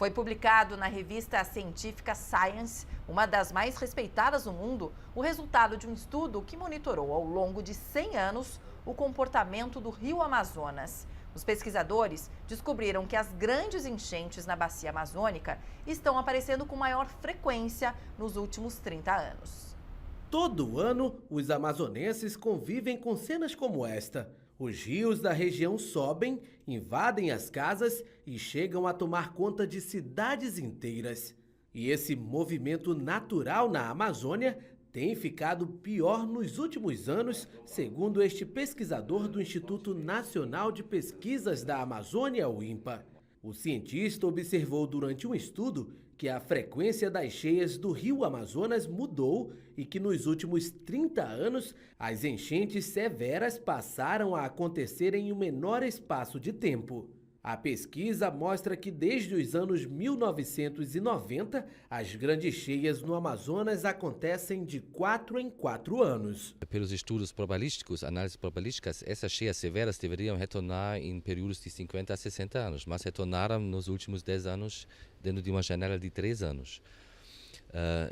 Foi publicado na revista científica Science, uma das mais respeitadas no mundo, o resultado de um estudo que monitorou ao longo de 100 anos o comportamento do rio Amazonas. Os pesquisadores descobriram que as grandes enchentes na bacia amazônica estão aparecendo com maior frequência nos últimos 30 anos. Todo ano, os amazonenses convivem com cenas como esta. Os rios da região sobem, invadem as casas e chegam a tomar conta de cidades inteiras. E esse movimento natural na Amazônia tem ficado pior nos últimos anos, segundo este pesquisador do Instituto Nacional de Pesquisas da Amazônia, o INPA. O cientista observou durante um estudo que a frequência das cheias do rio Amazonas mudou e que nos últimos 30 anos as enchentes severas passaram a acontecer em um menor espaço de tempo. A pesquisa mostra que desde os anos 1990, as grandes cheias no Amazonas acontecem de 4 em 4 anos. Pelos estudos probabilísticos, análises probabilísticas, essas cheias severas deveriam retornar em períodos de 50 a 60 anos, mas retornaram nos últimos 10 anos dentro de uma janela de 3 anos.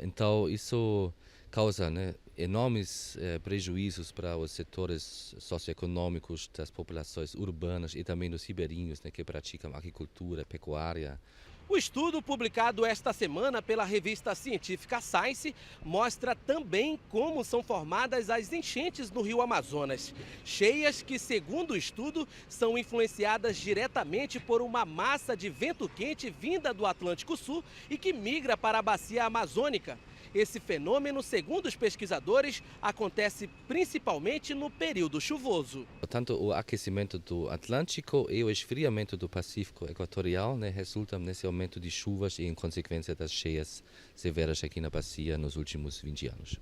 Então, isso causa enormes prejuízos para os setores socioeconômicos das populações urbanas e também dos ribeirinhos que praticam agricultura, pecuária. O estudo publicado esta semana pela revista científica Science mostra também como são formadas as enchentes no rio Amazonas. Cheias que, segundo o estudo, são influenciadas diretamente por uma massa de vento quente vinda do Atlântico Sul e que migra para a bacia amazônica. Esse fenômeno, segundo os pesquisadores, acontece principalmente no período chuvoso. Tanto o aquecimento do Atlântico e o esfriamento do Pacífico Equatorial resultam nesse aumento de chuvas e, em consequência, das cheias severas aqui na bacia nos últimos 20 anos.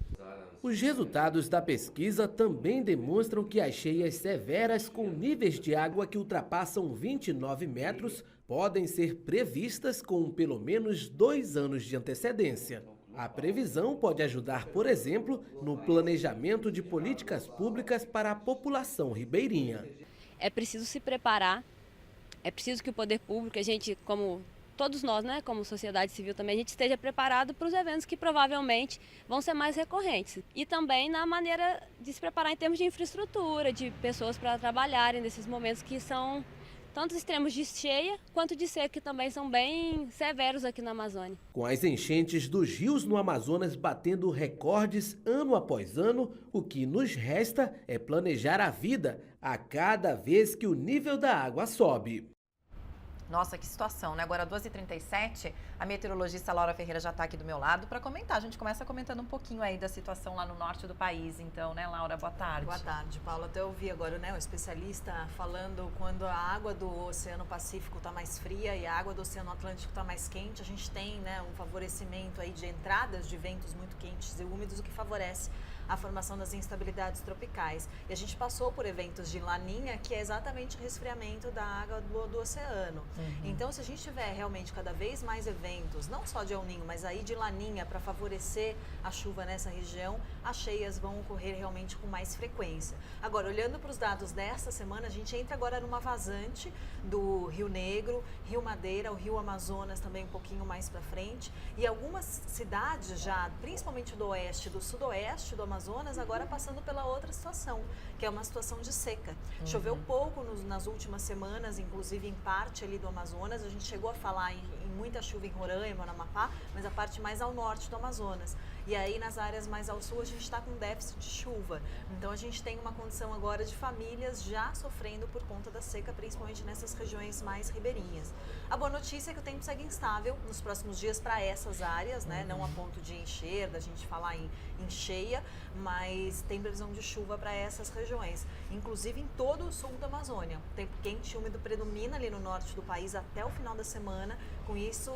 Os resultados da pesquisa também demonstram que as cheias severas com níveis de água que ultrapassam 29 metros podem ser previstas com pelo menos 2 anos de antecedência. A previsão pode ajudar, por exemplo, no planejamento de políticas públicas para a população ribeirinha. É preciso se preparar, é preciso que o poder público, a gente, como todos nós, como sociedade civil também, a gente esteja preparado para os eventos que provavelmente vão ser mais recorrentes. E também na maneira de se preparar em termos de infraestrutura, de pessoas para trabalharem nesses momentos que são tanto extremos de cheia quanto de seca, que também são bem severos aqui na Amazônia. Com as enchentes dos rios no Amazonas batendo recordes ano após ano, o que nos resta é planejar a vida a cada vez que o nível da água sobe. Nossa, que situação, né? Agora, 2h37, a meteorologista Laura Ferreira já está aqui do meu lado para comentar. A gente começa comentando um pouquinho aí da situação lá no norte do país. Então, né, Laura? Boa tarde. Boa tarde, Paula. Até ouvi agora, o especialista falando quando a água do Oceano Pacífico está mais fria e a água do Oceano Atlântico está mais quente. A gente tem, um favorecimento aí de entradas de ventos muito quentes e úmidos, o que favorece a formação das instabilidades tropicais. E a gente passou por eventos de laninha, que é exatamente o resfriamento da água do oceano. Então, se a gente tiver realmente cada vez mais eventos, não só de El Niño, mas aí de laninha para favorecer a chuva nessa região, as cheias vão ocorrer realmente com mais frequência. Agora, olhando para os dados desta semana, a gente entra agora numa vazante do Rio Negro, Rio Madeira, o Rio Amazonas também um pouquinho mais para frente, e algumas cidades já, principalmente do oeste e do sudoeste do Amazonas, agora passando pela outra situação, que é uma situação de seca. Choveu pouco nas últimas semanas, inclusive em parte ali do Amazonas. A gente chegou a falar em muita chuva em Roraima, no Amapá, mas a parte mais ao norte do Amazonas. E aí nas áreas mais ao sul a gente está com déficit de chuva. Então a gente tem uma condição agora de famílias já sofrendo por conta da seca, principalmente nessas regiões mais ribeirinhas. A boa notícia é que o tempo segue instável nos próximos dias para essas áreas, não a ponto de encher, da gente falar em cheia, mas tem previsão de chuva para essas regiões, inclusive em todo o sul da Amazônia. O tempo quente e úmido predomina ali no norte do país até o final da semana. Com isso,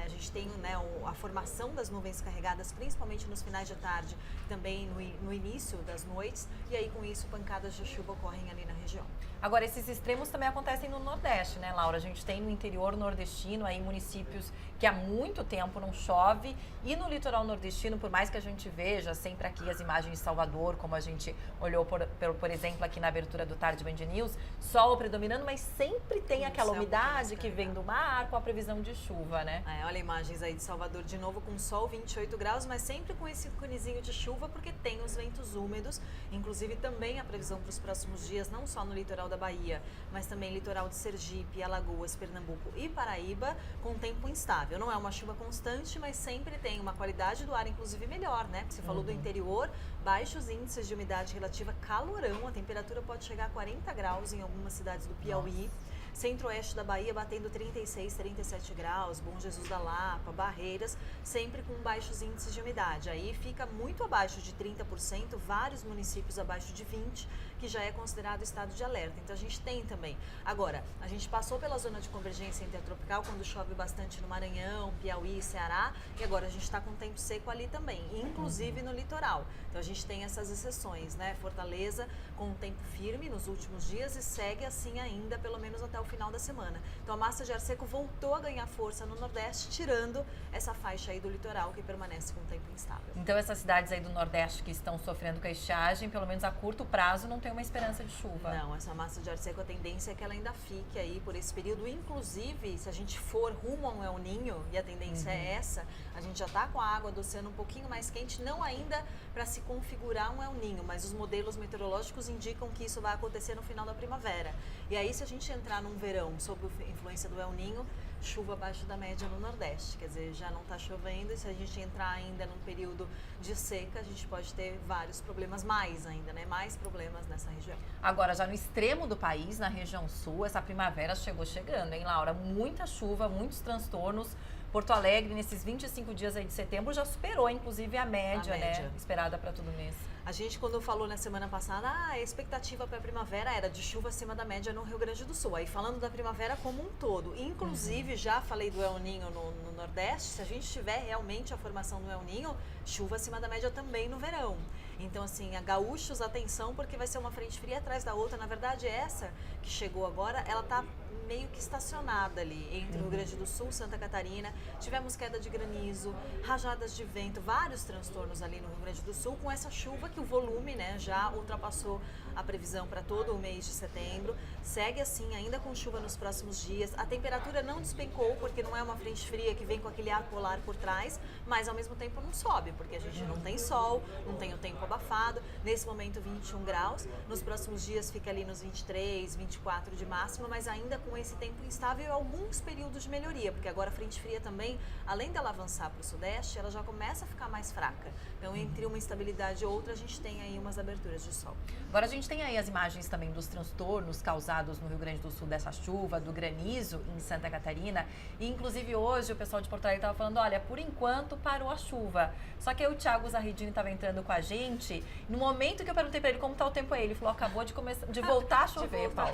a gente tem, né, a formação das nuvens carregadas, principalmente nos finais de tarde, também no início das noites, e aí com isso pancadas de chuva ocorrem ali na região. Agora, esses extremos também acontecem no Nordeste, né, Laura? A gente tem no interior nordestino aí municípios que há muito tempo não chove, e no litoral nordestino, por mais que a gente veja sempre aqui as imagens de Salvador, como a gente olhou, por exemplo, aqui na abertura do Tarde Band News, sol predominando, mas sempre tem aquela umidade que vem do mar com a previsão de chuva, né? Olha imagens aí de Salvador de novo com sol, 28 graus, mas sempre com esse conezinho de chuva, porque tem os ventos úmidos, inclusive também a previsão para os próximos dias, não só no litoral da Bahia, mas também litoral de Sergipe, Alagoas, Pernambuco e Paraíba, com tempo instável. Não é uma chuva constante, mas sempre tem uma qualidade do ar, inclusive melhor, né? Você falou do interior, baixos índices de umidade relativa, calorão, a temperatura pode chegar a 40 graus em algumas cidades do Piauí. Centro-oeste da Bahia batendo 36, 37 graus, Bom Jesus da Lapa, Barreiras, sempre com baixos índices de umidade. Aí fica muito abaixo de 30%, vários municípios abaixo de 20%, que já é considerado estado de alerta. Então a gente tem também. Agora, a gente passou pela zona de convergência intertropical, quando chove bastante no Maranhão, Piauí, Ceará, e agora a gente está com tempo seco ali também, inclusive no litoral. Então a gente tem essas exceções, né? Fortaleza com um tempo firme nos últimos dias e segue assim ainda, pelo menos até o final da semana. Então a massa de ar seco voltou a ganhar força no Nordeste, tirando essa faixa aí do litoral que permanece com tempo instável. Então essas cidades aí do Nordeste que estão sofrendo com a estiagem, pelo menos a curto prazo, não tem uma esperança de chuva. Não, essa massa de ar seco, a tendência é que ela ainda fique aí por esse período. Inclusive, se a gente for rumo a um El Niño, e a tendência é essa, a gente já está com a água do oceano um pouquinho mais quente, não ainda para se configurar um El Niño, mas os modelos meteorológicos indicam que isso vai acontecer no final da primavera. E aí, se a gente entrar num verão sob a influência do El Niño, chuva abaixo da média no Nordeste, quer dizer, já não está chovendo, e se a gente entrar ainda num período de seca, a gente pode ter vários problemas mais ainda, né? Mais problemas nessa região. Agora, já no extremo do país, na região sul, essa primavera chegando, hein, Laura? Muita chuva, muitos transtornos. Porto Alegre, nesses 25 dias aí de setembro, já superou, inclusive, a média. Né? Esperada para todo mês. A gente, quando falou na semana passada, a expectativa para a primavera era de chuva acima da média no Rio Grande do Sul. Aí falando da primavera como um todo. Inclusive, já falei do El Niño no Nordeste, se a gente tiver realmente a formação do El Niño, chuva acima da média também no verão. Então, assim, a gaúchos, atenção, porque vai ser uma frente fria atrás da outra. Na verdade, essa que chegou agora, ela está meio que estacionada ali entre o Rio Grande do Sul e Santa Catarina. Tivemos queda de granizo, rajadas de vento, vários transtornos ali no Rio Grande do Sul, com essa chuva que o volume, né, já ultrapassou a previsão para todo o mês de setembro. Segue assim, ainda com chuva nos próximos dias. A temperatura não despencou, porque não é uma frente fria que vem com aquele ar polar por trás, mas ao mesmo tempo não sobe, porque a gente não tem sol, não tem o tempo abafado. Nesse momento, 21 graus. Nos próximos dias fica ali nos 23, 24 de máxima, mas ainda com esse tempo instável e alguns períodos de melhoria, porque agora a frente fria também, além dela avançar para o sudeste, ela já começa a ficar mais fraca. Então, entre uma instabilidade e outra, a gente tem aí umas aberturas de sol. Agora, a gente tem aí as imagens também dos transtornos causados no Rio Grande do Sul dessa chuva, do granizo em Santa Catarina. E, inclusive, hoje o pessoal de Porto Alegre estava falando, olha, por enquanto parou a chuva. Só que aí o Thiago Zarridini estava entrando com a gente. No momento que eu perguntei para ele como está o tempo aí, ele falou, acabou de voltar a chover, Paula.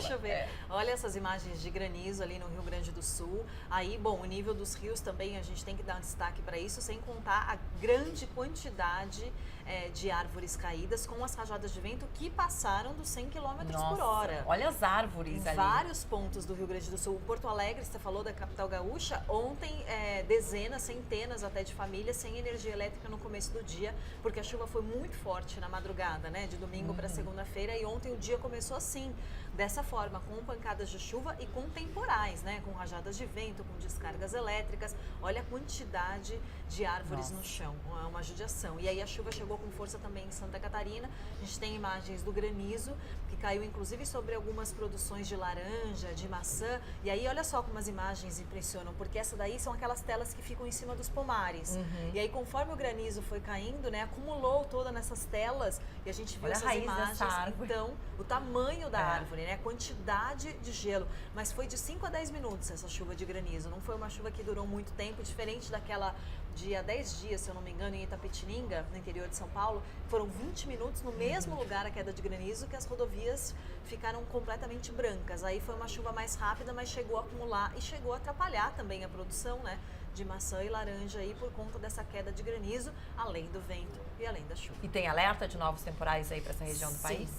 Olha essas imagens de granizo ali no Rio Grande do Sul. Aí, bom, o nível dos rios também a gente tem que dar um destaque para isso, sem contar a grande quantidade de árvores caídas com as rajadas de vento que passaram dos 100 km por hora. Olha as árvores ali. Em vários pontos do Rio Grande do Sul. Porto Alegre, você falou da capital gaúcha, ontem dezenas, centenas até de famílias sem energia elétrica no começo do dia, porque a chuva foi muito forte na madrugada, né, de domingo para segunda-feira, e ontem o dia começou assim, dessa forma, com pancadas de chuva e com temporais, né, com rajadas de vento, com descargas elétricas. Olha a quantidade de árvores no chão, é uma judiação. E aí a chuva chegou com força também em Santa Catarina. A gente tem imagens do granizo, que caiu inclusive sobre algumas produções de laranja, de maçã. E aí olha só como as imagens impressionam, porque essa daí são aquelas telas que ficam em cima dos pomares. E aí conforme o granizo foi caindo, né, acumulou toda nessas telas, e a gente viu essas imagens. Então, o tamanho da árvore, né, a quantidade de gelo. Mas foi de 5 a 10 minutos essa chuva de granizo. Não foi uma chuva que durou muito tempo, diferente daquela de há 10 dias, se eu não me engano, em Itapetininga, no interior de São Paulo. Foram 20 minutos no mesmo lugar a queda de granizo. granizo que as rodovias ficaram completamente brancas. Aí foi uma chuva mais rápida, mas chegou a acumular e chegou a atrapalhar também a produção, né, de maçã e laranja aí por conta dessa queda de granizo, além do vento e além da chuva. E tem alerta de novos temporais aí para essa região do país?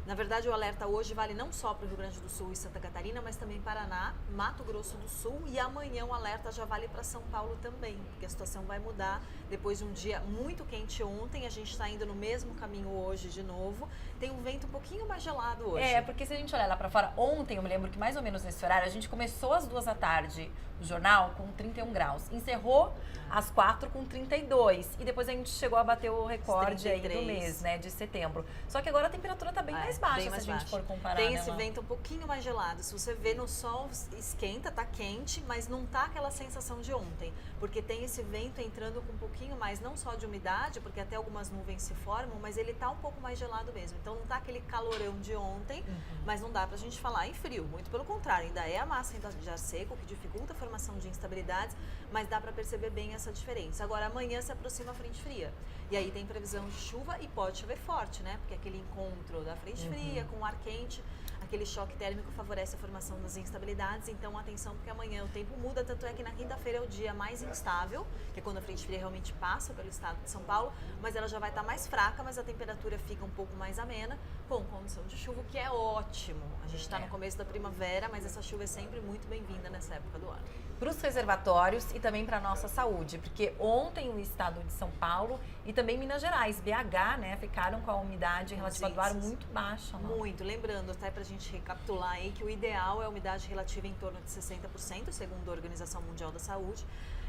Na verdade, o alerta hoje vale não só para o Rio Grande do Sul e Santa Catarina, mas também Paraná, Mato Grosso do Sul, e amanhã o alerta já vale para São Paulo também, porque a situação vai mudar depois de um dia muito quente ontem. A gente está indo no mesmo caminho hoje de novo. Tem um vento um pouquinho mais gelado hoje. Porque se a gente olhar lá para fora, ontem eu me lembro que mais ou menos nesse horário, a gente começou às 2 da tarde o jornal com 31 graus, encerrou às 4 com 32 e depois a gente chegou a bater o recorde aí do mês, né, de setembro. Só que agora a temperatura tá bem mais baixa, se a gente for comparar. Tem esse vento um pouquinho mais gelado. Se você vê no sol, esquenta, tá quente, mas não tá aquela sensação de ontem, porque tem esse vento entrando com um pouquinho mais, não só de umidade, porque até algumas nuvens se formam, mas ele tá um pouco mais gelado mesmo. Então não tá aquele calorão de ontem, mas não dá pra gente falar em frio, muito pelo contrário, ainda é a massa de ar seco que dificulta a formação de instabilidades, mas dá para perceber bem essa diferença. Agora, amanhã se aproxima a frente fria, e aí tem previsão de chuva e pode chover forte, né? Porque aquele encontro da frente fria com o ar quente, aquele choque térmico favorece a formação das instabilidades, então atenção, porque amanhã o tempo muda, tanto é que na quinta-feira é o dia mais instável, que é quando a frente fria realmente passa pelo estado de São Paulo, mas ela já vai estar mais fraca, mas a temperatura fica um pouco mais amena, com condição de chuva, o que é ótimo. A gente está no começo da primavera, mas essa chuva é sempre muito bem-vinda nessa época do ano. Para os reservatórios e também para a nossa saúde, porque ontem o estado de São Paulo e também Minas Gerais, BH, né, ficaram com a umidade relativa do ar muito baixa. Muito, lembrando, até para a gente recapitular aí, que o ideal é a umidade relativa em torno de 60%, segundo a Organização Mundial da Saúde.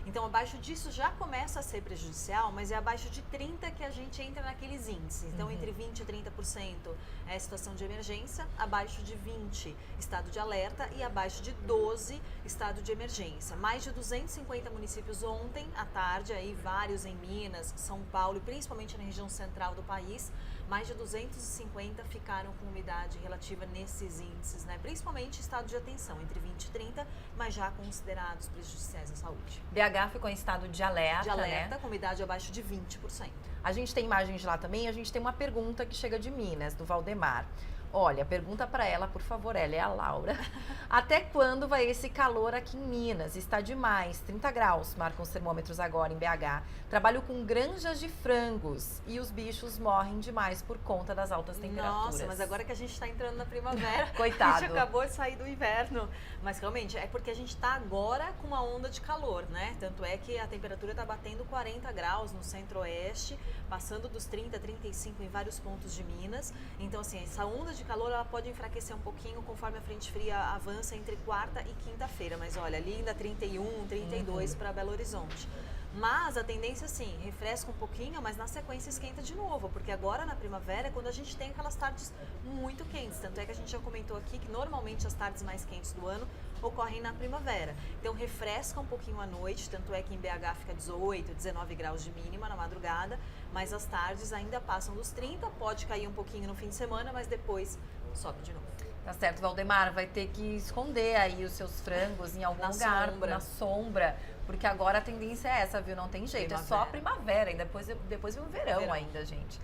Então, abaixo disso já começa a ser prejudicial, mas é abaixo de 30% que a gente entra naqueles índices. Então, entre 20% e 30% é situação de emergência, abaixo de 20%, estado de alerta, e abaixo de 12%, estado de emergência. Mais de 250 municípios ontem, à tarde, aí vários em Minas, São Paulo e principalmente na região central do país, mais de 250 ficaram com umidade relativa nesses índices, né? Principalmente estado de atenção, entre 20% e 30%, mas já considerados prejudiciais à saúde. BH ficou em estado de alerta, né? Com umidade abaixo de 20%. A gente tem imagens de lá também, a gente tem uma pergunta que chega de Minas, do Valdemar. Olha, pergunta para ela, por favor, ela é a Laura. Até quando vai esse calor aqui em Minas? Está demais, 30 graus, marcam os termômetros agora em BH. Trabalho com granjas de frangos e os bichos morrem demais por conta das altas temperaturas. Nossa, mas agora que a gente está entrando na primavera, coitado. A gente acabou de sair do inverno. Mas realmente é porque a gente está agora com uma onda de calor, né? Tanto é que a temperatura está batendo 40 graus no centro-oeste, passando dos 30, 35 em vários pontos de Minas. Então, assim, essa onda de calor ela pode enfraquecer um pouquinho conforme a frente fria avança entre quarta e quinta-feira. Mas olha, ali ainda 31, 32 para Belo Horizonte. Mas a tendência, sim, refresca um pouquinho, mas na sequência esquenta de novo, porque agora na primavera é quando a gente tem aquelas tardes muito quentes. Tanto é que a gente já comentou aqui que normalmente as tardes mais quentes do ano ocorrem na primavera. Então refresca um pouquinho à noite, tanto é que em BH fica 18, 19 graus de mínima na madrugada, mas as tardes ainda passam dos 30, pode cair um pouquinho no fim de semana, mas depois sobe de novo. Tá certo, Valdemar, vai ter que esconder aí os seus frangos em algum lugar, na sombra, porque agora a tendência é essa, viu? Não tem jeito, primavera. É só a primavera, e depois vem o verão ainda, gente.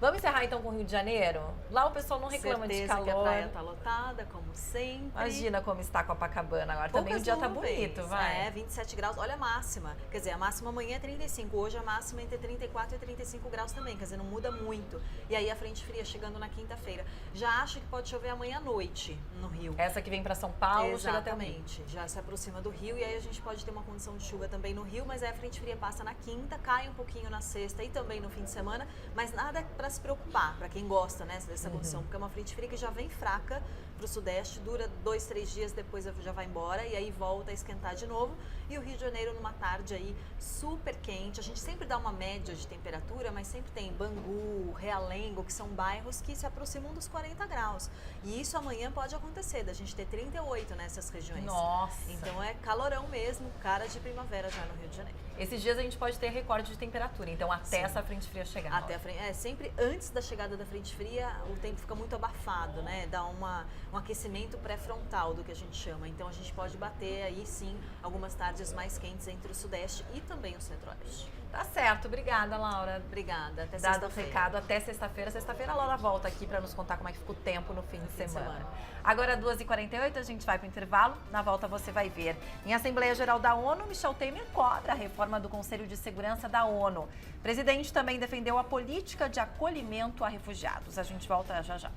Vamos encerrar então com o Rio de Janeiro? Lá o pessoal não reclama de calor. Que a praia tá lotada, como sempre. Imagina como está Copacabana agora. Também o dia tá bonito, vai. 27 graus. Olha a máxima. Quer dizer, a máxima amanhã é 35. Hoje a máxima é entre 34 e 35 graus também. Quer dizer, não muda muito. E aí a frente fria chegando na quinta-feira. Já acho que pode chover amanhã à noite no Rio. Essa que vem para São Paulo, chega até o Rio. Já se aproxima do Rio e aí a gente pode ter uma condição de chuva também no Rio, mas aí a frente fria passa na quinta, cai um pouquinho na sexta e também no fim de semana, mas nada para se preocupar, para quem gosta, né, dessa condição, porque é uma frente fria que já vem fraca para o sudeste, dura 2, 3 dias, depois já vai embora e aí volta a esquentar de novo. E o Rio de Janeiro numa tarde aí super quente, a gente sempre dá uma média de temperatura, mas sempre tem Bangu, Realengo, que são bairros que se aproximam dos 40 graus. E isso amanhã pode acontecer, da gente ter 38 nessas regiões. Nossa! Então é calorão mesmo, cara de primavera já no Rio de Janeiro. Esses dias a gente pode ter recorde de temperatura, então até essa frente fria chegar. Até a frente, sempre antes da chegada da frente fria, o tempo fica muito abafado, né? Dá um aquecimento pré-frontal, do que a gente chama. Então a gente pode bater aí sim algumas tardes mais quentes entre o Sudeste e também o Centro-Oeste. Tá certo, obrigada, Laura. Obrigada, até Dado o sexta-feira. recado, até sexta-feira. Sexta-feira a Laura volta aqui para nos contar como é que ficou o tempo no fim de semana. Agora, 2h48, a gente vai para o intervalo. Na volta você vai ver. Em Assembleia Geral da ONU, Michel Temer cobra a reforma do Conselho de Segurança da ONU. O presidente também defendeu a política de acolhimento a refugiados. A gente volta já já.